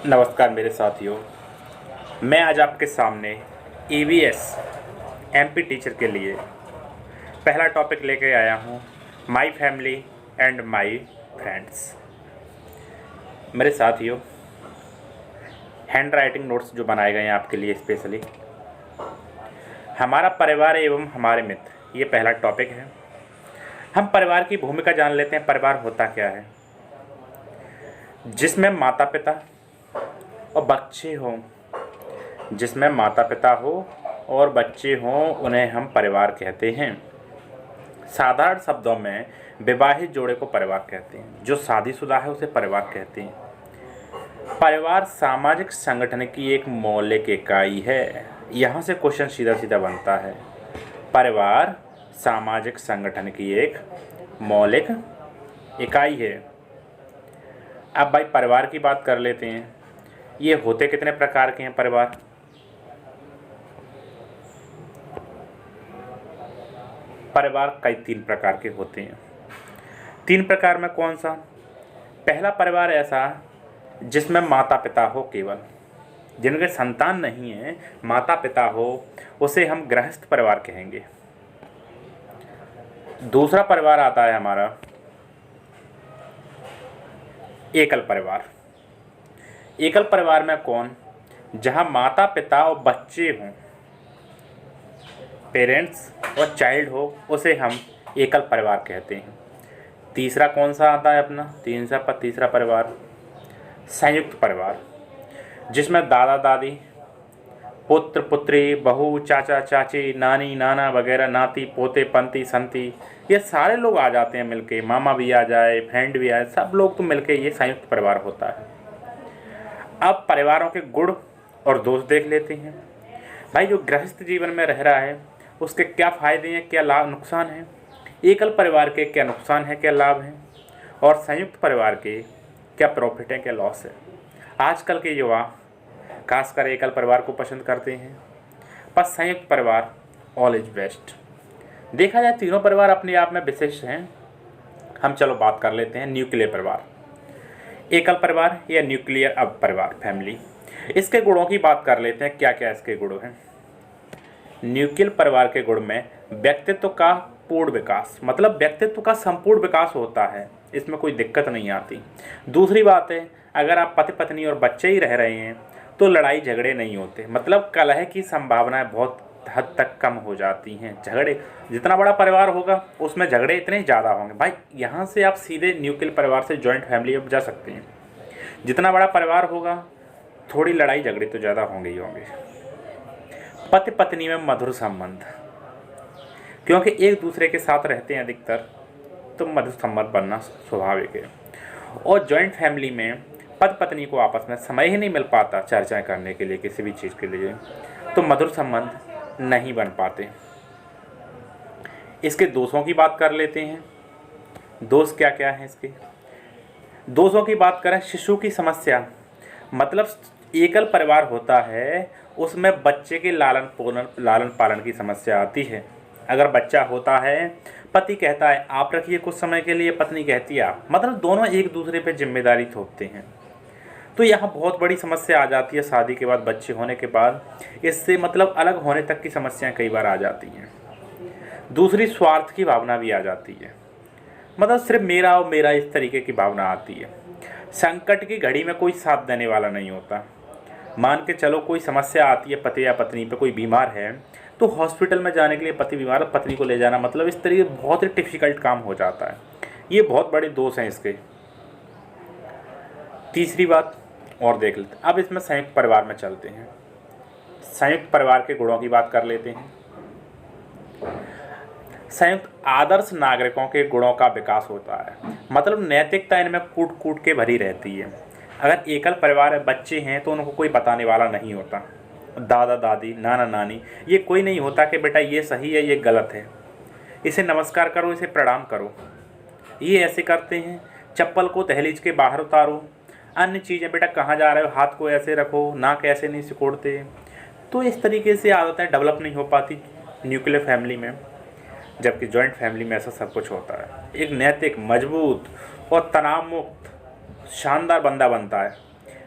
नमस्कार मेरे साथियों। मैं आज आपके सामने ईवीएस एमपी टीचर के लिए पहला टॉपिक लेके आया हूँ, my family and my friends. मेरे साथियों, हैंड राइटिंग नोट्स जो बनाए गए हैं आपके लिए स्पेशली, हमारा परिवार एवं हमारे मित्र, ये पहला टॉपिक है। हम परिवार की भूमिका जान लेते हैं। परिवार होता क्या है? जिसमें माता पिता और बच्चे हों, जिसमें माता पिता हो और बच्चे हों, उन्हें हम परिवार कहते हैं। साधारण शब्दों में विवाहित जोड़े को परिवार कहते हैं। जो शादीशुदा है उसे परिवार कहते हैं। परिवार सामाजिक संगठन की एक मौलिक इकाई है। यहाँ से क्वेश्चन सीधा सीधा बनता है। परिवार सामाजिक संगठन की एक मौलिक इकाई है। अब भाई परिवार की बात कर लेते हैं। ये होते कितने प्रकार के हैं परिवार? परिवार कई 3 प्रकार के होते हैं। 3 प्रकार में कौन सा? पहला परिवार ऐसा जिसमें माता पिता हो, केवल जिनके संतान नहीं है, माता पिता हो, उसे हम गृहस्थ परिवार कहेंगे। दूसरा परिवार आता है हमारा एकल परिवार। एकल परिवार में कौन? जहां माता पिता और बच्चे हों, पेरेंट्स और चाइल्ड हो, उसे हम एकल परिवार कहते हैं। तीसरा कौन सा आता है अपना? तीसरा परिवार संयुक्त परिवार, जिसमें दादा दादी, पुत्र पुत्री, बहू, चाचा चाची, नानी नाना वगैरह, नाती पोते, पंती संती, ये सारे लोग आ जाते हैं मिलके। मामा भी आ जाए, फ्रेंड भी आए, सब लोग तो मिलके ये संयुक्त परिवार होता है। अब परिवारों के गुण और दोष देख लेते हैं। भाई, जो गृहस्थ जीवन में रह रहा है उसके क्या फ़ायदे हैं, क्या लाभ नुकसान हैं? एकल परिवार के क्या नुकसान है, क्या लाभ हैं? और संयुक्त परिवार के क्या प्रॉफिट है, क्या लॉस है? आजकल के युवा खासकर एकल परिवार को पसंद करते हैं, पर संयुक्त परिवार ऑल इज बेस्ट। देखा जाए तीनों परिवार अपने आप में विशिष्ट हैं। हम चलो बात कर लेते हैं न्यूक्लियर परिवार, एकल परिवार या न्यूक्लियर अब परिवार, फैमिली। इसके गुणों की बात कर लेते हैं, क्या क्या इसके गुण हैं। न्यूक्लियर परिवार के गुण में व्यक्तित्व का पूर्ण विकास, मतलब व्यक्तित्व का संपूर्ण विकास होता है, इसमें कोई दिक्कत नहीं आती। दूसरी बात है, अगर आप पति पत्नी और बच्चे ही रह रहे हैं तो लड़ाई झगड़े नहीं होते, मतलब कलह की संभावनाएं बहुत हद तक कम हो जाती हैं। झगड़े, जितना बड़ा परिवार होगा उसमें झगड़े इतने ज़्यादा होंगे। भाई, यहाँ से आप सीधे न्यूक्लियर परिवार से जॉइंट फैमिली में जा सकते हैं। जितना बड़ा परिवार होगा थोड़ी लड़ाई झगड़े तो ज़्यादा होंगे ही होंगे। पति पत्नी में मधुर संबंध, क्योंकि एक दूसरे के साथ रहते हैं अधिकतर, तो मधुर संबंध बनना स्वाभाविक है। और जॉइंट फैमिली में पति पत्नी को आपस में समय ही नहीं मिल पाता चर्चाएं करने के लिए, किसी भी चीज़ के लिए, तो मधुर संबंध नहीं बन पाते। इसके दोषों की बात कर लेते हैं। दोष क्या क्या हैं इसके? दोषों की बात करें, शिशु की समस्या, मतलब एकल परिवार होता है उसमें बच्चे के लालन पालन की समस्या आती है। अगर बच्चा होता है, पति कहता है आप रखिए कुछ समय के लिए, पत्नी कहती है आप, मतलब दोनों एक दूसरे पे जिम्मेदारी थोपते हैं, तो यहाँ बहुत बड़ी समस्या आ जाती है। शादी के बाद, बच्चे होने के बाद, इससे मतलब अलग होने तक की समस्याएं कई बार आ जाती हैं। दूसरी, स्वार्थ की भावना भी आ जाती है, मतलब सिर्फ मेरा और मेरा, इस तरीके की भावना आती है। संकट की घड़ी में कोई साथ देने वाला नहीं होता। मान के चलो कोई समस्या आती है, पति या पत्नी पे कोई बीमार है, तो हॉस्पिटल में जाने के लिए पति बीमार है, पत्नी को ले जाना, मतलब इस तरीके बहुत ही डिफ़िकल्ट काम हो जाता है। ये बहुत बड़े दोष हैं इसके। तीसरी बात और देख लेते हैं। अब इसमें संयुक्त परिवार में चलते हैं। संयुक्त परिवार के गुणों की बात कर लेते हैं। संयुक्त आदर्श नागरिकों के गुणों का विकास होता है, मतलब नैतिकता इनमें कूट कूट के भरी रहती है। अगर एकल परिवार है, बच्चे हैं, तो उनको कोई बताने वाला नहीं होता। दादा दादी, नाना नानी, ये कोई नहीं होता कि बेटा ये सही है ये गलत है, इसे नमस्कार करो, इसे प्रणाम करो। ये ऐसे करते हैं, चप्पल को दहलीज के बाहर उतारो, अन्य चीज़ें, बेटा कहाँ जा रहे हो, हाथ को ऐसे रखो, नाक ऐसे नहीं सिकोड़ते। तो इस तरीके से आदतें डेवलप नहीं हो पाती न्यूक्लियर फैमिली में, जबकि जॉइंट फैमिली में ऐसा सब कुछ होता है। एक नैतिक, मजबूत और तनाव मुक्त शानदार बंदा बनता है।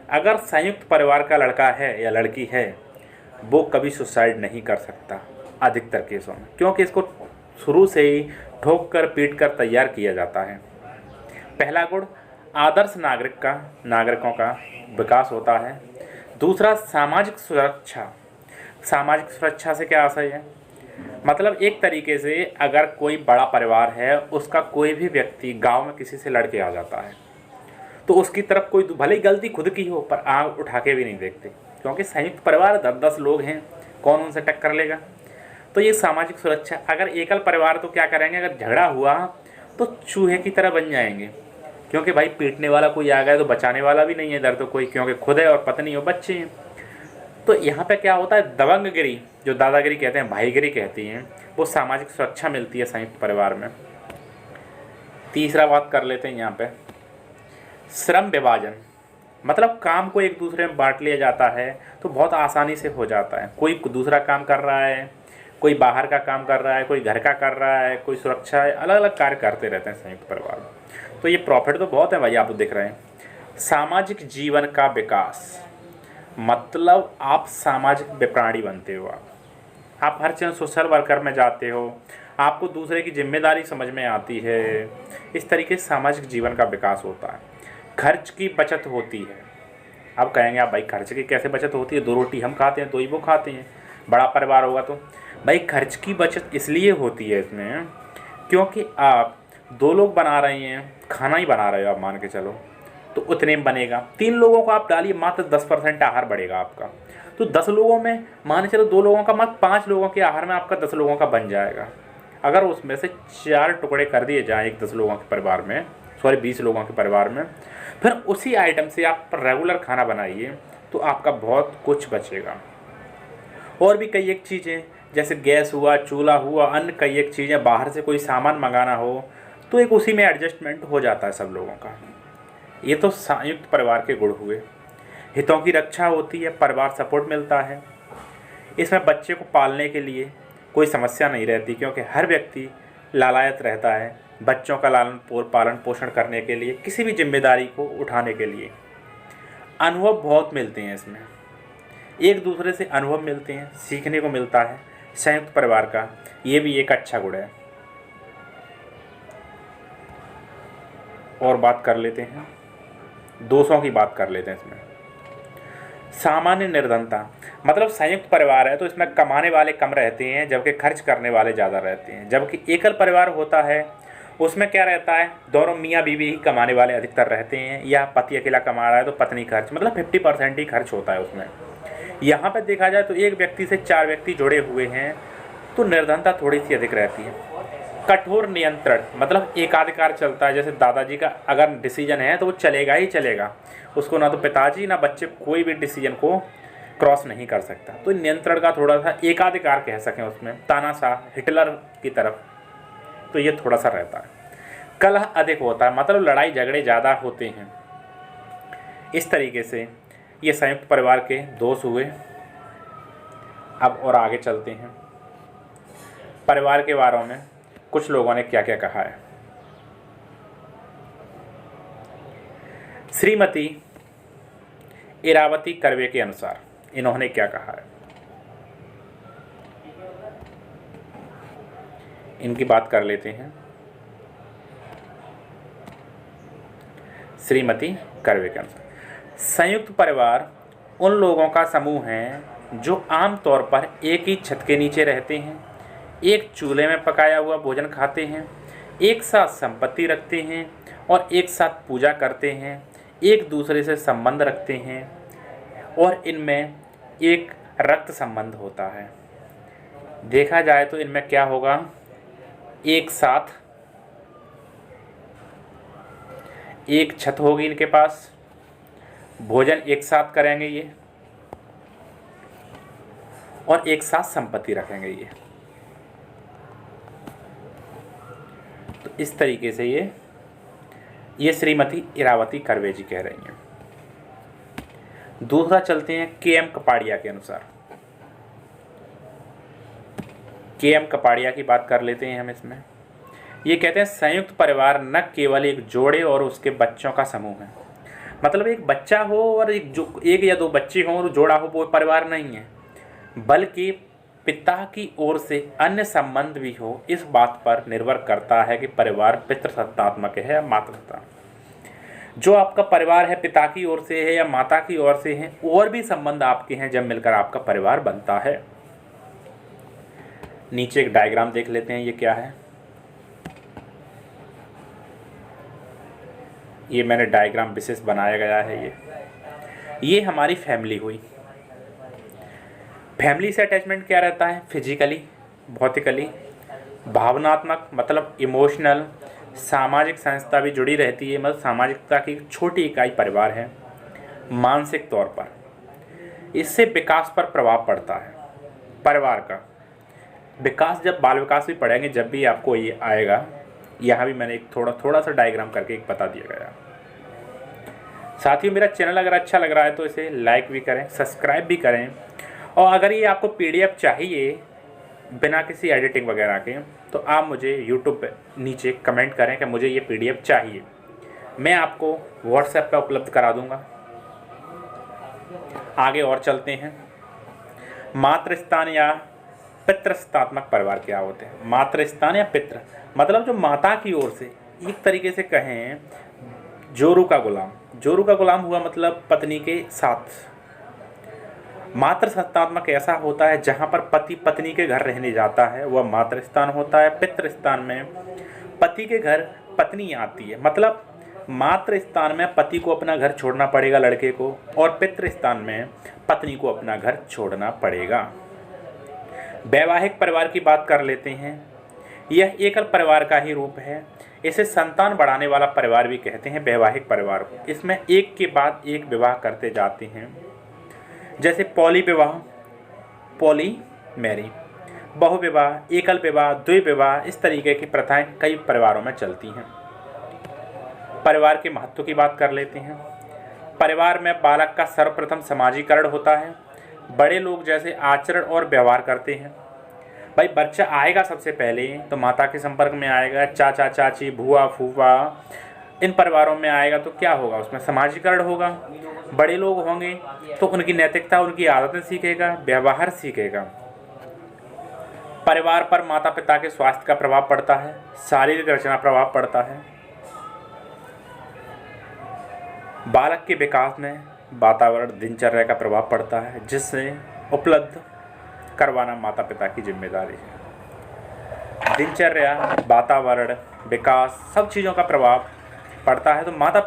अगर संयुक्त परिवार का लड़का है या लड़की है, वो कभी सुसाइड नहीं कर सकता अधिकतर केसों में, क्योंकि इसको शुरू से ही ठोक कर पीट कर तैयार किया जाता है। पहला गुण आदर्श नागरिकों का विकास होता है। दूसरा सामाजिक सुरक्षा। सामाजिक सुरक्षा से क्या आशय है? मतलब एक तरीके से अगर कोई बड़ा परिवार है, उसका कोई भी व्यक्ति गांव में किसी से लड़के आ जाता है तो उसकी तरफ कोई भले ही गलती खुद की हो पर आँख उठा के भी नहीं देखते, क्योंकि संयुक्त परिवार 10-10 लोग हैं, कौन उनसे टक्कर लेगा। तो ये सामाजिक सुरक्षा। अगर एकल परिवार तो क्या करेंगे, अगर झगड़ा हुआ तो चूहे की तरह बन जाएंगे, क्योंकि भाई पीटने वाला कोई आ गया तो बचाने वाला भी नहीं है इधर तो कोई, क्योंकि खुद है और पत्नी और बच्चे हैं। तो यहाँ पे क्या होता है, दबंगगिरी, जो दादागिरी कहते हैं, भाईगिरी कहती हैं, वो सामाजिक सुरक्षा मिलती है संयुक्त परिवार में। तीसरा बात कर लेते हैं यहाँ पे, श्रम विभाजन। मतलब काम को एक दूसरे में बांट लिया जाता है तो बहुत आसानी से हो जाता है। कोई दूसरा काम कर रहा है, कोई बाहर का काम कर रहा है, कोई घर का कर रहा है, कोई सुरक्षा है, अलग अलग कार्य करते रहते हैं संयुक्त परिवार में। तो ये प्रॉफिट तो बहुत है भाई, आप देख रहे हैं। सामाजिक जीवन का विकास, मतलब आप सामाजिक प्राणी बनते हो। आप हर चीज़ सोशल वर्कर में जाते हो, आपको दूसरे की जिम्मेदारी समझ में आती है। इस तरीके से सामाजिक जीवन का विकास होता है। खर्च की बचत होती है। अब कहेंगे आप भाई खर्च की कैसे बचत होती है, 2 रोटी हम खाते हैं 2 ही वो खाते हैं, बड़ा परिवार होगा तो। भाई खर्च की बचत इसलिए होती है इसमें, क्योंकि आप 2 लोग बना रहे हैं, खाना ही बना रहे हो आप, मान के चलो, तो उतने में बनेगा। 3 लोगों को आप डालिए, मात्र 10% आहार बढ़ेगा आपका। तो 10 लोगों में मान के चलो 2 लोगों का, मात्र 5 लोगों के आहार में आपका 10 लोगों का बन जाएगा। अगर उसमें से 4 टुकड़े कर दिए जाएँ एक 10 लोगों के परिवार में, 20 लोगों के परिवार में, फिर उसी आइटम से आप रेगुलर खाना बनाइए तो आपका बहुत कुछ बचेगा। और भी कई एक चीज़ें, जैसे गैस हुआ, चूल्हा हुआ, अन्य कई एक चीज़ें, बाहर से कोई सामान मंगाना हो तो एक उसी में एडजस्टमेंट हो जाता है सब लोगों का। ये तो संयुक्त परिवार के गुण हुए। हितों की रक्षा होती है, परिवार सपोर्ट मिलता है। इसमें बच्चे को पालने के लिए कोई समस्या नहीं रहती, क्योंकि हर व्यक्ति लालायत रहता है बच्चों का पालन पोषण करने के लिए, किसी भी जिम्मेदारी को उठाने के लिए। अनुभव बहुत मिलते हैं इसमें, एक दूसरे से अनुभव मिलते हैं, सीखने को मिलता है संयुक्त परिवार का। ये भी एक अच्छा गुण है। और बात कर लेते हैं, दोषों की बात कर लेते हैं इसमें। सामान्य निर्धनता, मतलब संयुक्त परिवार है तो इसमें कमाने वाले कम रहते हैं जबकि खर्च करने वाले ज़्यादा रहते हैं। जबकि एकल परिवार होता है उसमें क्या रहता है, दोनों मियाँ बीवी ही कमाने वाले अधिकतर रहते हैं, या पति अकेला कमा रहा है तो पत्नी खर्च, मतलब 50% ही खर्च होता है उसमें। यहाँ पर देखा जाए तो एक व्यक्ति से 4 व्यक्ति जुड़े हुए हैं तो निर्धनता थोड़ी सी अधिक रहती है। कठोर नियंत्रण, मतलब एकाधिकार चलता है। जैसे दादाजी का अगर डिसीजन है तो वो चलेगा ही चलेगा, उसको ना तो पिताजी ना बच्चे कोई भी डिसीजन को क्रॉस नहीं कर सकता। तो नियंत्रण का थोड़ा सा एकाधिकार कह सकें उसमें, तानाशाह हिटलर की तरफ, तो ये थोड़ा सा रहता है। कलह अधिक होता है, मतलब लड़ाई झगड़े ज़्यादा होते हैं। इस तरीके से ये संयुक्त परिवार के दोष हुए। अब और आगे चलते हैं, परिवार के बारे में कुछ लोगों ने क्या क्या कहा है। श्रीमती इरावती कर्वे के अनुसार इन्होंने क्या कहा है, इनकी बात कर लेते हैं। श्रीमती कर्वे के अनुसार संयुक्त परिवार उन लोगों का समूह है जो आमतौर पर एक ही छत के नीचे रहते हैं, एक चूल्हे में पकाया हुआ भोजन खाते हैं, एक साथ संपत्ति रखते हैं और एक साथ पूजा करते हैं, एक दूसरे से संबंध रखते हैं और इनमें एक रक्त संबंध होता है। देखा जाए तो इनमें क्या होगा, एक साथ एक छत होगी इनके पास, भोजन एक साथ करेंगे ये, और एक साथ संपत्ति रखेंगे ये। तो इस तरीके से ये श्रीमती इरावती कर्वे जी कह रही हैं। दूसरा चलते हैं के.एम. कपाड़िया के अनुसार। के.एम. कपाड़िया की बात कर लेते हैं हम इसमें। ये कहते हैं संयुक्त परिवार न केवल एक जोड़े और उसके बच्चों का समूह है, मतलब एक बच्चा हो और एक या दो बच्चे हों और जोड़ा हो, वो परिवार नहीं है, बल्कि पिता की ओर से अन्य संबंध भी हो, इस बात पर निर्भर करता है कि परिवार पितृसत्तात्मक है या मातृसत्ता। जो आपका परिवार है पिता की ओर से है या माता की ओर से है, और भी संबंध आपके हैं, जब मिलकर आपका परिवार बनता है। नीचे एक डायग्राम देख लेते हैं, ये क्या है। ये मैंने डायग्राम विशेष बनाया गया है। ये हमारी फैमिली हुई। फैमिली से अटैचमेंट क्या रहता है? फिजिकली, भौतिकली, भावनात्मक मतलब इमोशनल, सामाजिक संस्था भी जुड़ी रहती है, मतलब सामाजिकता की छोटी इकाई परिवार है। मानसिक तौर पर इससे विकास पर प्रभाव पड़ता है। परिवार का विकास, जब बाल विकास भी पढ़ेंगे, जब भी आपको ये आएगा, यहाँ भी मैंने एक थोड़ा सा डायग्राम करके एक बता दिया गया। साथियों, मेरा चैनल अगर अच्छा लग रहा है तो इसे लाइक भी करें, सब्सक्राइब भी करें, और अगर ये आपको PDF चाहिए बिना किसी एडिटिंग वगैरह के, तो आप मुझे YouTube पे नीचे कमेंट करें कि मुझे ये PDF चाहिए, मैं आपको WhatsApp पे उपलब्ध करा दूंगा। आगे और चलते हैं। मातृस्थान या पितृसत्तात्मक परिवार क्या होते हैं? मातृस्थान या पितृ मतलब जो माता की ओर से, एक तरीके से कहें जोरू का गुलाम। जोरू का गुलाम हुआ मतलब पत्नी के साथ। मातृसत्तात्मक ऐसा होता है जहाँ पर पति पत्नी के घर रहने जाता है, वह मातृस्थान होता है। पितृस्थान में पति के घर पत्नी आती है, मतलब मातृस्थान में पति को अपना घर छोड़ना पड़ेगा लड़के को, और पितृस्थान में पत्नी को अपना घर छोड़ना पड़ेगा। वैवाहिक परिवार की बात कर लेते हैं। यह एकल परिवार का ही रूप है। इसे संतान बढ़ाने वाला परिवार भी कहते हैं, वैवाहिक परिवार को। इसमें एक के बाद एक विवाह करते जाते हैं, जैसे पॉली विवाह, पॉली मैरी, बहुविवाह, एकल विवाह, द्विविवाह, इस तरीके की प्रथाएं कई परिवारों में चलती हैं। परिवार के महत्व की बात कर लेते हैं। परिवार में बालक का सर्वप्रथम समाजीकरण होता है। बड़े लोग जैसे आचरण और व्यवहार करते हैं। भाई बच्चा आएगा सबसे पहले तो माता के संपर्क में आएगा, चाचा चाची, भूआ फूफा, इन परिवारों में आएगा तो क्या होगा? उसमें समाजीकरण होगा। बड़े लोग होंगे तो उनकी नैतिकता, उनकी आदतें सीखेगा, व्यवहार सीखेगा। परिवार पर माता पिता के स्वास्थ्य का प्रभाव पड़ता है, शारीरिक रचना प्रभाव पड़ता है। बालक के विकास में वातावरण, दिनचर्या का प्रभाव पड़ता है, जिससे उपलब्ध करवाना माता पिता की जिम्मेदारी है। दिनचर्या, वातावरण, विकास, सब चीज़ों का प्रभाव पड़ता है, तो माता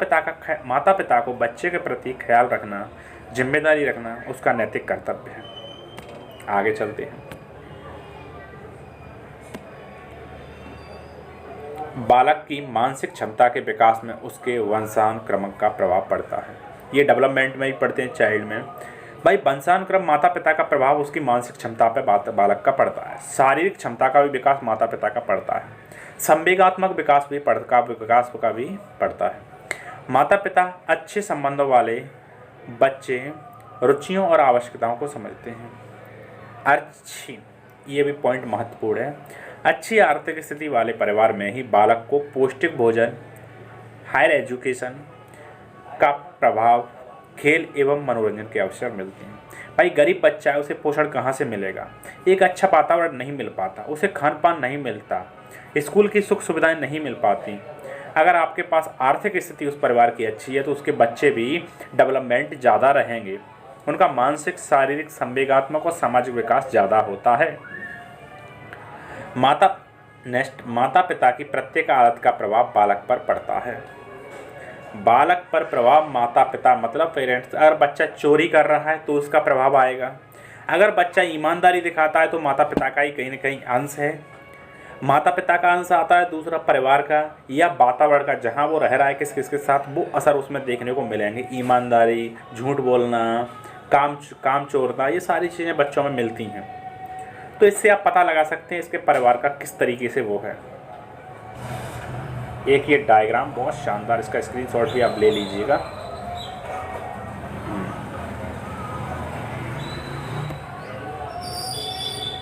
पिता को बच्चे के प्रति ख्याल रखना, जिम्मेदारी रखना उसका नैतिक कर्तव्य है। आगे चलते हैं। बालक की मानसिक क्षमता के विकास में उसके वंशानुक्रम का प्रभाव पड़ता है। ये डेवलपमेंट में ही पढ़ते हैं, चाइल्ड में। भाई वंशानुक्रम, माता पिता का प्रभाव उसकी मानसिक क्षमता पे बालक का पड़ता है। शारीरिक क्षमता का भी विकास माता पिता का पड़ता है। संवेगात्मक विकास भी पड़ता है। माता पिता अच्छे संबंधों वाले बच्चे रुचियों और आवश्यकताओं को समझते हैं। ये भी पॉइंट महत्वपूर्ण है। अच्छी आर्थिक स्थिति वाले परिवार में ही बालक को पौष्टिक भोजन, हायर एजुकेशन का प्रभाव, खेल एवं मनोरंजन के अवसर मिलते हैं। भाई गरीब बच्चा है, उसे पोषण कहाँ से मिलेगा? एक अच्छा वातावरण नहीं मिल पाता, उसे खान पान नहीं मिलता, स्कूल की सुख सुविधाएं नहीं मिल पाती। अगर आपके पास आर्थिक स्थिति उस परिवार की अच्छी है तो उसके बच्चे भी डेवलपमेंट ज़्यादा रहेंगे, उनका मानसिक, शारीरिक, संवेगात्मक और सामाजिक विकास ज़्यादा होता है। माता पिता की प्रत्येक आदत का प्रभाव बालक पर पड़ता है। बालक पर प्रभाव माता पिता मतलब पेरेंट्स। अगर बच्चा चोरी कर रहा है तो उसका प्रभाव आएगा। अगर बच्चा ईमानदारी दिखाता है तो माता पिता का ही कहीं न कहीं अंश है। माता पिता का अंश आता है, दूसरा परिवार का या वातावरण का, जहाँ वो रह रहा है किस किसके साथ, वो असर उसमें देखने को मिलेंगे। ईमानदारी, झूठ बोलना, काम चोरना, ये सारी चीज़ें बच्चों में मिलती हैं। तो इससे आप पता लगा सकते हैं इसके परिवार का किस तरीके से वो है। एक ये डायग्राम बहुत शानदार, इसका स्क्रीनशॉट भी आप ले लीजिएगा।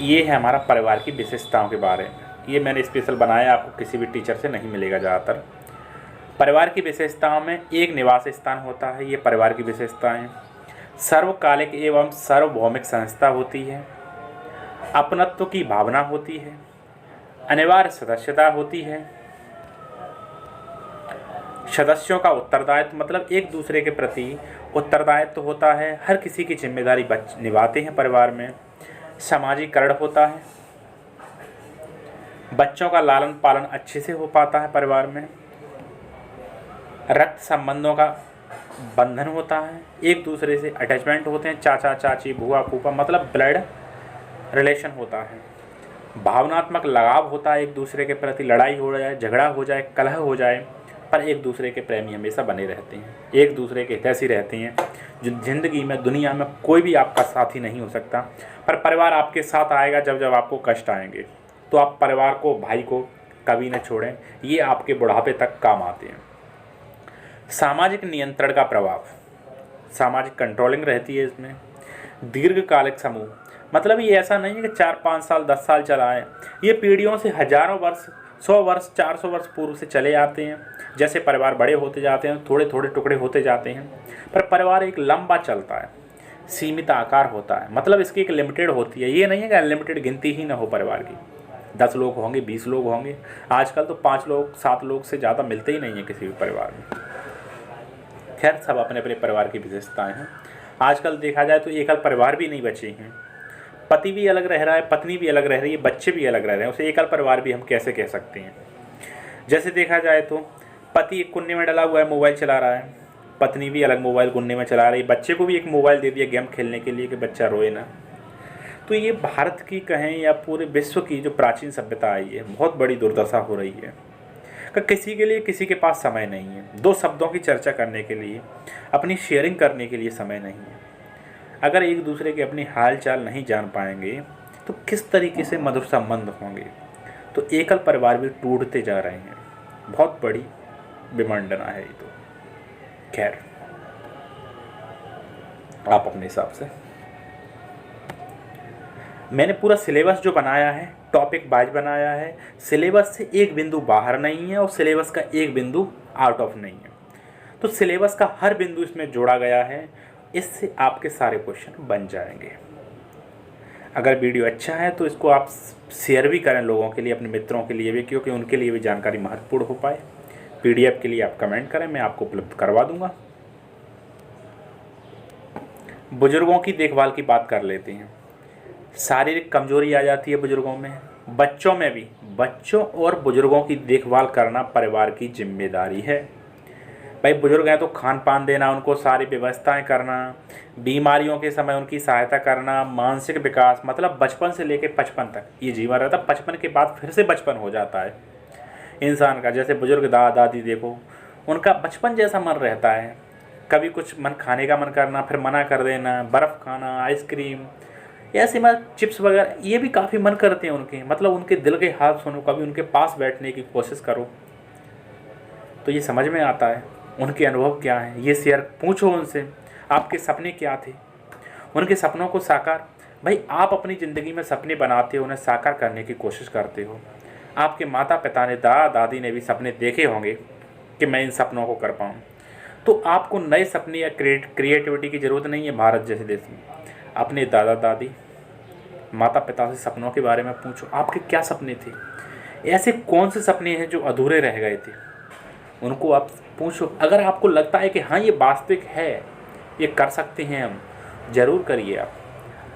ये है हमारा परिवार की विशेषताओं के बारे में। ये मैंने स्पेशल बनाया, आपको किसी भी टीचर से नहीं मिलेगा ज़्यादातर। परिवार की विशेषताओं में एक निवास स्थान होता है, ये परिवार की विशेषताएं। सर्वकालिक एवं सार्वभौमिक संस्था होती है, अपनत्व की भावना होती है, अनिवार्य सदस्यता होती है, सदस्यों का उत्तरदायित्व मतलब एक दूसरे के प्रति उत्तरदायित्व होता है, हर किसी की जिम्मेदारी निभाते हैं परिवार में, सामाजिकरण होता है, बच्चों का लालन पालन अच्छे से हो पाता है परिवार में, रक्त संबंधों का बंधन होता है, एक दूसरे से अटैचमेंट होते हैं, चाचा चाची बुआ फूफा मतलब ब्लड रिलेशन होता है, भावनात्मक लगाव होता है एक दूसरे के प्रति, लड़ाई हो जाए झगड़ा हो जाए कलह हो जाए पर एक दूसरे के प्रेमी हमेशा बने रहते हैं, एक दूसरे के हितैषी रहते हैं। जो ज़िंदगी में दुनिया में कोई भी आपका साथी नहीं हो सकता, पर परिवार आपके साथ आएगा जब जब आपको कष्ट आएंगे। तो आप परिवार को भाई को कभी न छोड़ें, ये आपके बुढ़ापे तक काम आते हैं। सामाजिक नियंत्रण का प्रभाव, सामाजिक कंट्रोलिंग रहती है इसमें। दीर्घकालिक समूह मतलब ये ऐसा नहीं है कि 4-5 साल 10 साल चला है, ये पीढ़ियों से हजारों वर्ष 100 वर्ष 400 वर्ष पूर्व से चले आते हैं। जैसे परिवार बड़े होते जाते हैं थोड़े थोड़े टुकड़े होते जाते हैं, पर परिवार एक लंबा चलता है, सीमित आकार होता है, मतलब इसकी एक लिमिटेड होती है। ये नहीं है कि अनलिमिटेड गिनती ही ना हो परिवार की, 10 लोग होंगे 20 लोग होंगे, आजकल तो 5 लोग 7 लोग से ज़्यादा मिलते ही नहीं है किसी भी परिवार में। खैर सब अपने अपने परिवार की विशेषताएँ हैं। आजकल देखा जाए तो एकल परिवार भी नहीं बचे हैं, पति भी अलग रह रहा है, पत्नी भी अलग रह रही है, बच्चे भी अलग रह रहे हैं, उसे एकल परिवार भी हम कैसे कह सकते हैं। जैसे देखा जाए तो पति एक कुन्ने में डला हुआ है, मोबाइल चला रहा है, पत्नी भी अलग मोबाइल कुन्ने में चला रही है, बच्चे को भी एक मोबाइल दे दिया गेम खेलने के लिए कि बच्चा रोए ना। तो ये भारत की कहें या पूरे विश्व की जो प्राचीन सभ्यता आई है, बहुत बड़ी दुर्दशा हो रही है कि किसी के लिए किसी के पास समय नहीं है, 2 शब्दों की चर्चा करने के लिए, अपनी शेयरिंग करने के लिए समय नहीं है। अगर एक दूसरे के अपनी हाल चाल नहीं जान पाएंगे तो किस तरीके से मधुर संबंध होंगे। तो एकल परिवार भी टूटते जा रहे हैं, बहुत बड़ी विडंबना है ये। तो खैर आप अपने हिसाब से, मैंने पूरा सिलेबस जो बनाया है टॉपिक वाइज बनाया है, सिलेबस से एक बिंदु बाहर नहीं है और सिलेबस का एक बिंदु आउट ऑफ नहीं है। तो सिलेबस का हर बिंदु इसमें जोड़ा गया है, इससे आपके सारे क्वेश्चन बन जाएंगे। अगर वीडियो अच्छा है तो इसको आप शेयर भी करें लोगों के लिए, अपने मित्रों के लिए भी, क्योंकि उनके लिए भी जानकारी महत्वपूर्ण हो पाए। PDF के लिए आप कमेंट करें, मैं आपको उपलब्ध करवा दूंगा। बुजुर्गों की देखभाल की बात कर लेते हैं। शारीरिक कमजोरी आ जाती है बुजुर्गों में, बच्चों में भी। बच्चों और बुजुर्गों की देखभाल करना परिवार की जिम्मेदारी है। भाई बुजुर्ग हैं तो खान पान देना, उनको सारी व्यवस्थाएं करना, बीमारियों के समय उनकी सहायता करना, मानसिक विकास मतलब बचपन से लेकर 55 तक ये जीवन रहता है। 55 के बाद फिर से बचपन हो जाता है इंसान का। जैसे बुजुर्ग दादा दादी देखो, उनका बचपन जैसा मन रहता है, कभी कुछ मन खाने का मन करना फिर मना कर देना, बर्फ़ खाना, आइसक्रीम, ऐसे मतलब चिप्स वगैरह, ये भी काफ़ी मन करते हैं उनके, मतलब उनके दिल के हाल सुनो, कभी उनके पास बैठने की कोशिश करो तो ये समझ में आता है उनके अनुभव क्या हैं। ये शेयर पूछो उनसे, आपके सपने क्या थे, उनके सपनों को साकार, भाई आप अपनी ज़िंदगी में सपने बनाते हो, उन्हें साकार करने की कोशिश करते हो। आपके माता पिता ने, दादा दादी ने भी सपने देखे होंगे कि मैं इन सपनों को कर पाऊँ। तो आपको नए सपने या क्रिएटिविटी की ज़रूरत नहीं है। भारत जैसे देश में अपने दादा दादी माता पिता से सपनों के बारे में पूछो, आपके क्या सपने थे, ऐसे कौन से सपने हैं जो अधूरे रह गए थे, उनको आप पूछो। अगर आपको लगता है कि हाँ ये वास्तविक है, ये कर सकते हैं हम, ज़रूर करिए।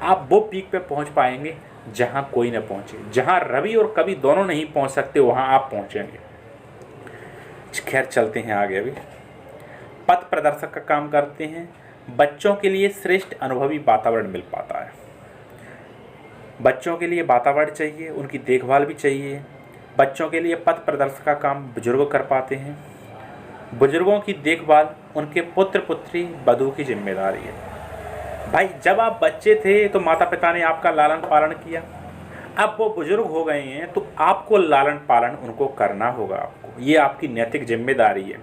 आप वो पीक पे पहुंच पाएंगे जहां कोई न पहुंचे, जहां रवि और कवि दोनों नहीं पहुंच सकते वहां आप पहुंचेंगे। खैर चलते हैं आगे। अभी पथ प्रदर्शक का काम करते हैं। बच्चों के लिए श्रेष्ठ अनुभवी वातावरण मिल पाता है। बच्चों के लिए वातावरण चाहिए, उनकी देखभाल भी चाहिए। बच्चों के लिए पथ प्रदर्शक का काम बुजुर्ग कर पाते हैं। बुजुर्गों की देखभाल उनके पुत्र पुत्री बधू की जिम्मेदारी है। भाई जब आप बच्चे थे तो माता पिता ने आपका लालन पालन किया, अब वो बुजुर्ग हो गए हैं तो आपको लालन पालन उनको करना होगा। आपको ये आपकी नैतिक जिम्मेदारी है।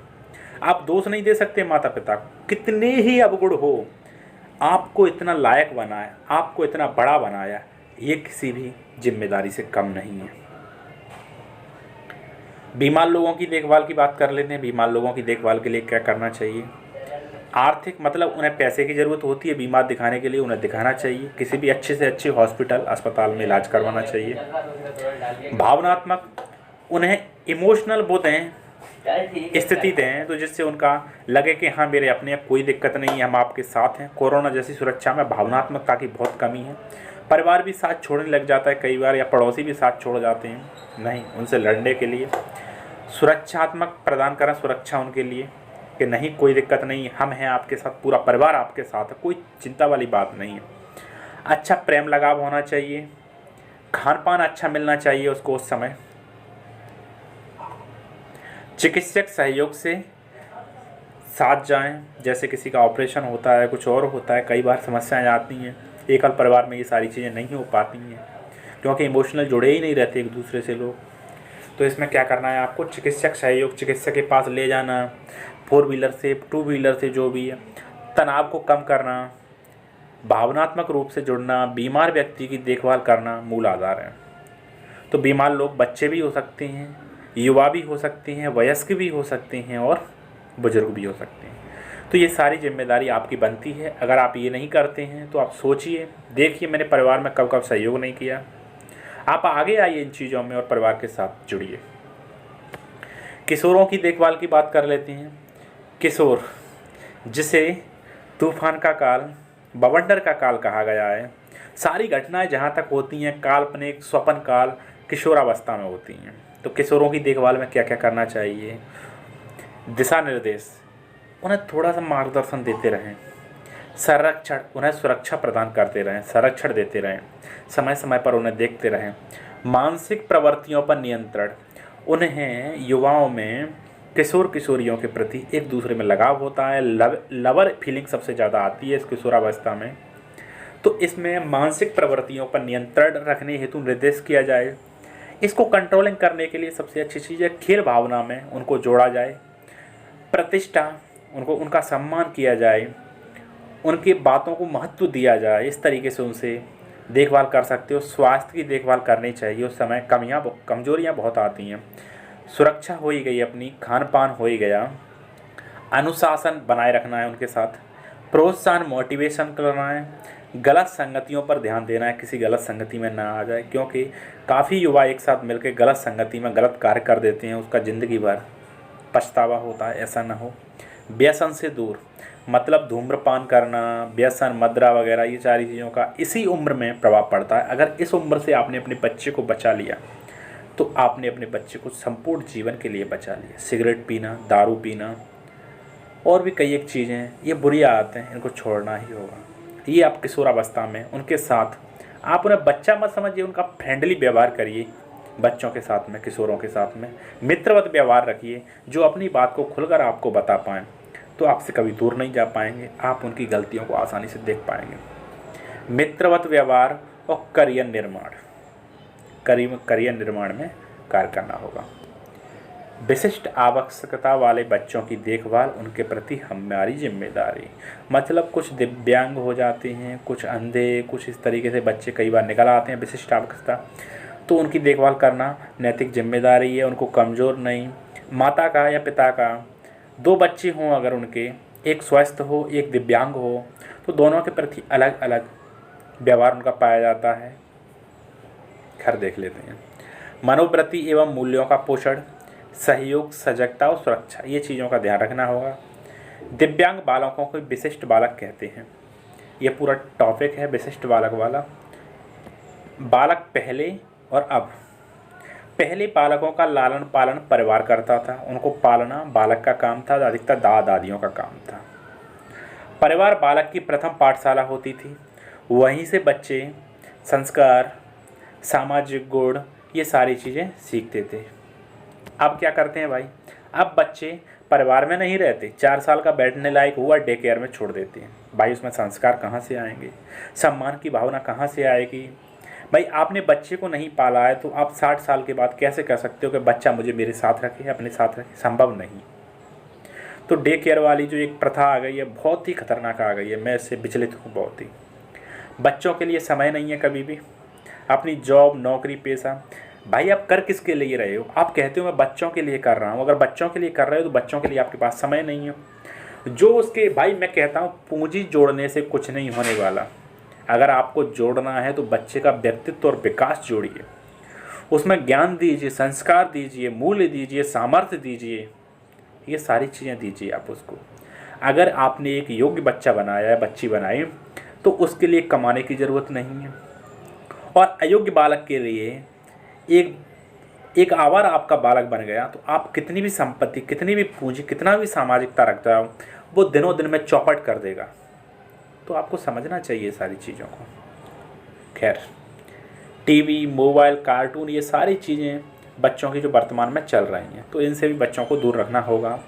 आप दोष नहीं दे सकते माता पिता को, कितने ही अवगुण हो, आपको इतना लायक बनाया, आपको इतना बड़ा बनाया, ये किसी भी जिम्मेदारी से कम नहीं है। बीमार लोगों की देखभाल की बात कर लेते हैं। बीमार लोगों की देखभाल के लिए क्या करना चाहिए? आर्थिक मतलब उन्हें पैसे की ज़रूरत होती है बीमार दिखाने के लिए, उन्हें दिखाना चाहिए, किसी भी अच्छे से अच्छे हॉस्पिटल अस्पताल में इलाज करवाना चाहिए। भावनात्मक उन्हें इमोशनल वो दें, स्थिति दें तो जिससे उनका लगे कि हाँ मेरे अपने कोई दिक्कत नहीं है, हम आपके साथ हैं। कोरोना जैसी सुरक्षा में भावनात्मकता की बहुत कमी है। परिवार भी साथ छोड़ने लग जाता है कई बार, या पड़ोसी भी साथ छोड़ जाते हैं। नहीं, उनसे लड़ने के लिए सुरक्षात्मक प्रदान करें, सुरक्षा उनके लिए कि नहीं कोई दिक्कत नहीं, हम हैं आपके साथ, पूरा परिवार आपके साथ है, कोई चिंता वाली बात नहीं है। अच्छा प्रेम लगाव होना चाहिए, खान पान अच्छा मिलना चाहिए उसको उस समय। चिकित्सक सहयोग से साथ जाएं, जैसे किसी का ऑपरेशन होता है, कुछ और होता है, कई बार समस्याएं आती हैं। एकल परिवार में ये सारी चीज़ें नहीं हो पाती हैं क्योंकि इमोशनल जुड़े ही नहीं रहते एक दूसरे से लोग। तो इसमें क्या करना है आपको? चिकित्सक सहयोग, चिकित्सक के पास ले जाना, 4 व्हीलर से, 2 व्हीलर से, जो भी है। तनाव को कम करना, भावनात्मक रूप से जुड़ना, बीमार व्यक्ति की देखभाल करना मूल आधार है। तो बीमार लोग बच्चे भी हो सकते हैं, युवा भी हो सकते हैं, वयस्क भी हो सकते हैं और बुजुर्ग भी हो सकते हैं। तो ये सारी जिम्मेदारी आपकी बनती है। अगर आप ये नहीं करते हैं तो आप सोचिए, देखिए मैंने परिवार में कब कब सहयोग नहीं किया। आप आगे आइए इन चीज़ों में और परिवार के साथ जुड़िए। किशोरों की देखभाल की बात कर लेते हैं। किशोर, जिसे तूफान का काल, बवंडर का काल कहा गया है, सारी घटनाएं जहाँ तक होती हैं काल्पनिक, स्वप्न काल, किशोरावस्था में होती हैं। तो किशोरों की देखभाल में क्या क्या करना चाहिए? दिशा निर्देश, उन्हें थोड़ा सा मार्गदर्शन देते रहें। संरक्षण, उन्हें सुरक्षा प्रदान करते रहें, संरक्षण देते रहें, समय समय पर उन्हें देखते रहें। मानसिक प्रवृत्तियों पर नियंत्रण, उन्हें युवाओं में, किशोर किशोरियों के प्रति एक दूसरे में लगाव होता है, लवर फीलिंग सबसे ज़्यादा आती है इस किशोरावस्था में। तो इसमें मानसिक प्रवृत्तियों पर नियंत्रण रखने हेतु निर्देश किया जाए। इसको कंट्रोलिंग करने के लिए सबसे अच्छी चीज़ है खेल भावना में उनको जोड़ा जाए, प्रतिष्ठा, उनको उनका सम्मान किया जाए, उनकी बातों को महत्व दिया जाए। इस तरीके से उनसे देखभाल कर सकते हो। स्वास्थ्य की देखभाल करनी चाहिए, उस समय कमजोरियाँ बहुत आती हैं। सुरक्षा हो ही गई अपनी, खान पान हो ही गया, अनुशासन बनाए रखना है उनके साथ, प्रोत्साहन मोटिवेशन करना है, गलत संगतियों पर ध्यान देना है, किसी गलत संगति में ना आ जाए, क्योंकि काफ़ी युवा एक साथ मिलकर गलत संगति में गलत कार्य कर देते हैं, उसका ज़िंदगी भर पछतावा होता है, ऐसा ना हो। व्यसन से दूर, मतलब धूम्रपान करना, व्यसन, मदरा वगैरह, ये सारी चीज़ों का इसी उम्र में प्रभाव पड़ता है। अगर इस उम्र से आपने अपने बच्चे को बचा लिया तो आपने अपने बच्चे को संपूर्ण जीवन के लिए बचा लिया। सिगरेट पीना, दारू पीना और भी कई एक चीज़ें हैं, ये बुरी आदतें हैं, इनको छोड़ना ही होगा। ये आप किशोरावस्था में उनके साथ, आप उन्हें बच्चा मत समझिए, उनका फ्रेंडली व्यवहार करिए बच्चों के साथ में, किशोरों के साथ में मित्रवत व्यवहार रखिए। जो अपनी बात को खुलकर आपको बता पाएँ तो आपसे कभी दूर नहीं जा पाएंगे, आप उनकी गलतियों को आसानी से देख पाएंगे। मित्रवत व्यवहार और करियर निर्माण, करियर निर्माण में कार्य करना होगा। विशिष्ट आवश्यकता वाले बच्चों की देखभाल, उनके प्रति हमारी जिम्मेदारी। मतलब कुछ दिव्यांग हो जाते हैं, कुछ अंधे, कुछ इस तरीके से बच्चे कई बार निकल आते हैं विशिष्ट आवश्यकता, तो उनकी देखभाल करना नैतिक जिम्मेदारी है। उनको कमज़ोर नहीं, माता का या पिता का, 2 बच्चे हों अगर उनके, एक स्वस्थ हो एक दिव्यांग हो, तो दोनों के प्रति अलग अलग व्यवहार उनका पाया जाता है। खैर देख लेते हैं। मनोवृत्ति एवं मूल्यों का पोषण, सहयोग, सजगता और सुरक्षा, ये चीज़ों का ध्यान रखना होगा। दिव्यांग बालकों को विशिष्ट बालक कहते हैं। ये पूरा टॉपिक है विशिष्ट बालक वाला। बालक पहले और अब। पहले बालकों का लालन पालन परिवार करता था, उनको पालना बालक का काम था, अधिकतर दादा दादियों का काम था। परिवार बालक की प्रथम पाठशाला होती थी, वहीं से बच्चे संस्कार, सामाजिक गुण, ये सारी चीज़ें सीखते थे। अब क्या करते हैं भाई, अब बच्चे परिवार में नहीं रहते, 4 साल का बैठने लायक हुआ डे केयर में छोड़ देते हैं। भाई उसमें संस्कार कहाँ से आएंगे, सम्मान की भावना कहाँ से आएगी? भाई आपने बच्चे को नहीं पाला है तो आप 60 साल के बाद कैसे कह सकते हो कि बच्चा मुझे मेरे साथ रखे, अपने साथ रखे? संभव नहीं। तो डे केयर वाली जो एक प्रथा आ गई है, बहुत ही खतरनाक आ गई है, मैं इससे विचलित हूँ बहुत ही। बच्चों के लिए समय नहीं है कभी भी, अपनी जॉब, नौकरी, पेशा, भाई आप कर किसके लिए रहे हो? आप कहते हो मैं बच्चों के लिए कर रहा हूँ। अगर बच्चों के लिए कर रहे हो तो बच्चों के लिए आपके पास समय नहीं है। जो उसके भाई मैं कहता हूँ पूंजी जोड़ने से कुछ नहीं होने वाला। अगर आपको जोड़ना है तो बच्चे का व्यक्तित्व और विकास जोड़िए, उसमें ज्ञान दीजिए, संस्कार दीजिए, मूल्य दीजिए, सामर्थ्य दीजिए, ये सारी चीज़ें दीजिए आप उसको। अगर आपने एक योग्य बच्चा बनाया है, बच्ची बनाई, तो उसके लिए कमाने की ज़रूरत नहीं है। और अयोग्य बालक के लिए एक एक आवारा आपका बालक बन गया तो आप कितनी भी संपत्ति, कितनी भी पूंजी, कितना भी सामाजिकता रखता हो, वो दिनों दिन में चौपट कर देगा। तो आपको समझना चाहिए सारी चीज़ों को। खैर, टीवी, मोबाइल, कार्टून, ये सारी चीज़ें बच्चों की जो वर्तमान में चल रही हैं, तो इनसे भी बच्चों को दूर रखना होगा।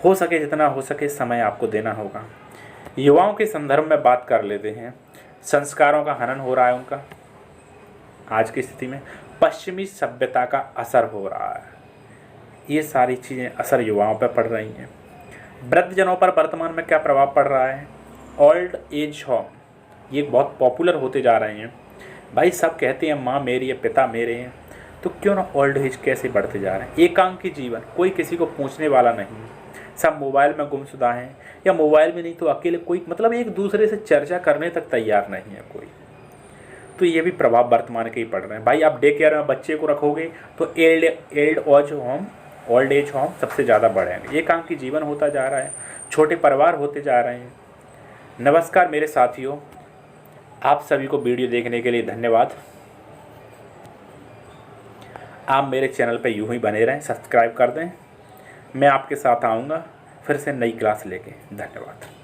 हो सके जितना हो सके समय आपको देना होगा। युवाओं के संदर्भ में बात कर लेते हैं। संस्कारों का हनन हो रहा है उनका। आज की स्थिति में पश्चिमी सभ्यता का असर हो रहा है। ये सारी चीज़ें असर युवाओं पर पड़ रही हैं। वृद्धजनों पर वर्तमान में क्या प्रभाव पड़ रहा है? ओल्ड एज होम ये बहुत पॉपुलर होते जा रहे हैं। भाई सब कहते हैं माँ मेरी है, पिता मेरे हैं, तो क्यों ना ओल्ड एज कैसे बढ़ते जा रहे हैं? एकांकी जीवन, कोई किसी को पूछने वाला नहीं, सब मोबाइल में गुमशुदा हैं, या मोबाइल में नहीं तो अकेले, कोई मतलब एक दूसरे से चर्चा करने तक तैयार नहीं है कोई। तो ये भी प्रभाव वर्तमान के ही पड़ रहे हैं। भाई आप डे केयर में बच्चे को रखोगे तो ओल्ड एज होम सबसे ज़्यादा बढ़ेंगे। एकांकी जीवन होता जा रहा है, छोटे परिवार होते जा रहे हैं। नमस्कार मेरे साथियों, आप सभी को वीडियो देखने के लिए धन्यवाद। आप मेरे चैनल पर यूं ही बने रहें, सब्सक्राइब कर दें। मैं आपके साथ आऊँगा फिर से नई क्लास लेके। धन्यवाद।